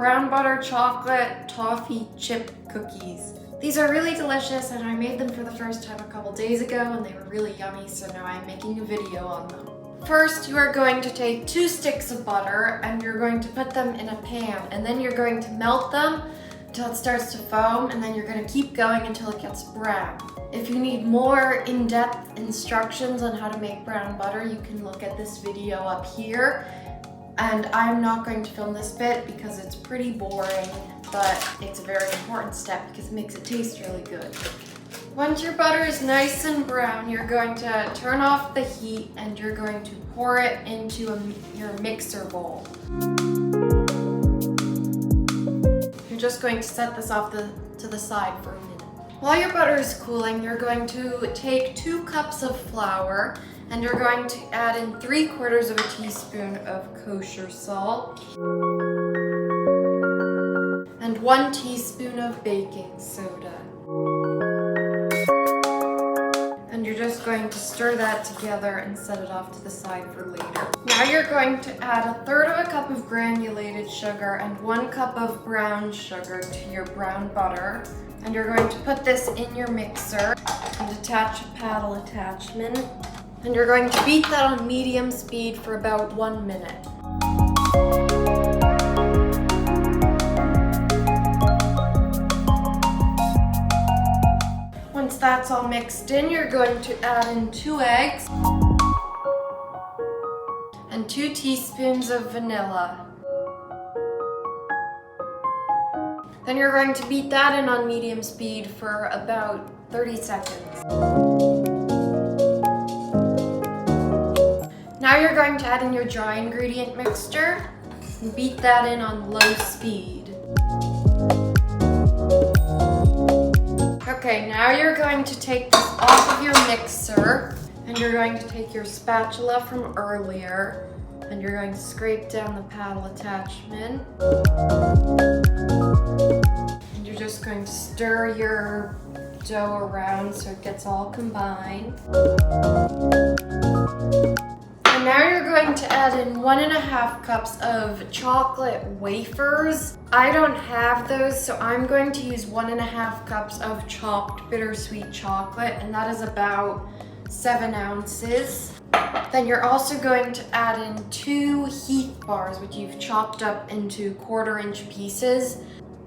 brown butter chocolate toffee chip cookies. These are really delicious and I made them for the first time a couple days ago and they were really yummy, so now I'm making a video on them. First, you are going to take 2 sticks of butter and you're going to put them in a pan, and then you're going to melt them until it starts to foam, and then you're going to keep going until it gets brown. If you need more in-depth instructions on how to make brown butter, you can look at this video up here. And I'm not going to film this bit because it's pretty boring, but it's a very important step because it makes it taste really good. Once your butter is nice and brown, you're going to turn off the heat and you're going to pour it into your mixer bowl. You're just going to set this off to the side for a minute. While your butter is cooling, you're going to take 2 cups of flour and you're going to add in 3/4 of a teaspoon of kosher salt and 1 teaspoon of baking soda. And you're just going to stir that together and set it off to the side for later. Now you're going to add 1/3 of a cup of granulated sugar and 1 cup of brown sugar to your brown butter. And you're going to put this in your mixer and attach a paddle attachment. And you're going to beat that on medium speed for about 1 minute. Once that's all mixed in, you're going to add in 2 eggs and 2 teaspoons of vanilla. Then you're going to beat that in on medium speed for about 30 seconds. Now you're going to add in your dry ingredient mixture and beat that in on low speed. Okay, now you're going to take this off of your mixer and you're going to take your spatula from earlier and you're going to scrape down the paddle attachment. And you're just going to stir your dough around so it gets all combined. And now you're going to add in 1.5 cups of chocolate wafers. I don't have those, so I'm going to use 1.5 cups of chopped bittersweet chocolate, and that is about 7 ounces. Then you're also going to add in 2 Heath bars, which you've chopped up into 1/4-inch pieces.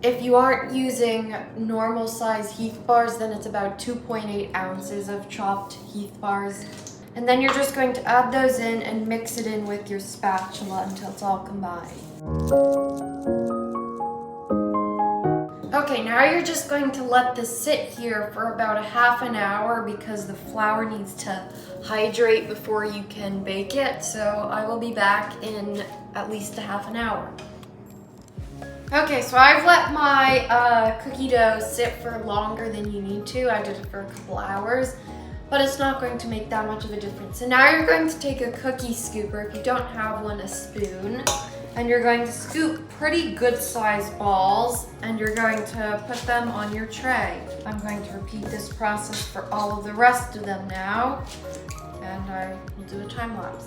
If you aren't using normal size Heath bars, then it's about 2.8 ounces of chopped Heath bars. And then you're just going to add those in and mix it in with your spatula until it's all combined. Okay, now you're just going to let this sit here for about 1/2 hour because the flour needs to hydrate before you can bake it. So I will be back in at least 1/2 hour. Okay, so I've let my cookie dough sit for longer than you need to. I did it for a couple hours. But it's not going to make that much of a difference. So now you're going to take a cookie scooper, if you don't have one, a spoon, and you're going to scoop pretty good sized balls and you're going to put them on your tray. I'm going to repeat this process for all of the rest of them now, and I will do a time lapse.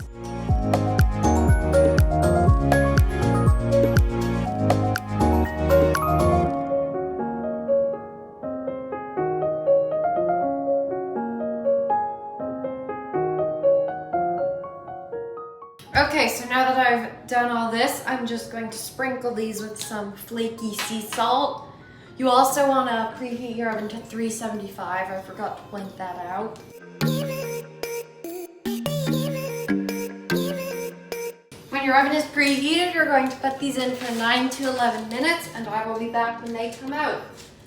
Okay, so now that I've done all this, I'm just going to sprinkle these with some flaky sea salt. You also want to preheat your oven to 375. I forgot to point that out. When your oven is preheated, you're going to put these in for 9 to 11 minutes, and I will be back when they come out.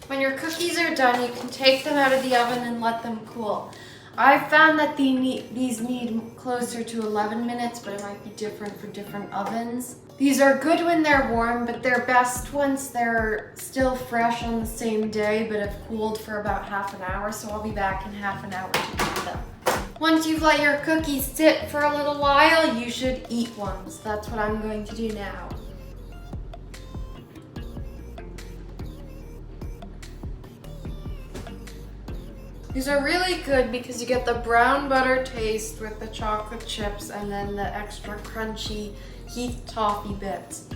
When your cookies are done, you can take them out of the oven and let them cool. I've found that these need closer to 11 minutes, but it might be different for different ovens. These are good when they're warm, but they're best once they're still fresh on the same day, but have cooled for about 1/2 hour, so I'll be back in 1/2 hour to eat them. Once you've let your cookies sit for a little while, you should eat one. So that's what I'm going to do now. These are really good because you get the brown butter taste with the chocolate chips and then the extra crunchy Heath toffee bits.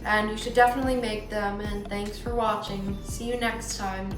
and you should definitely make them, and thanks for watching. See you next time.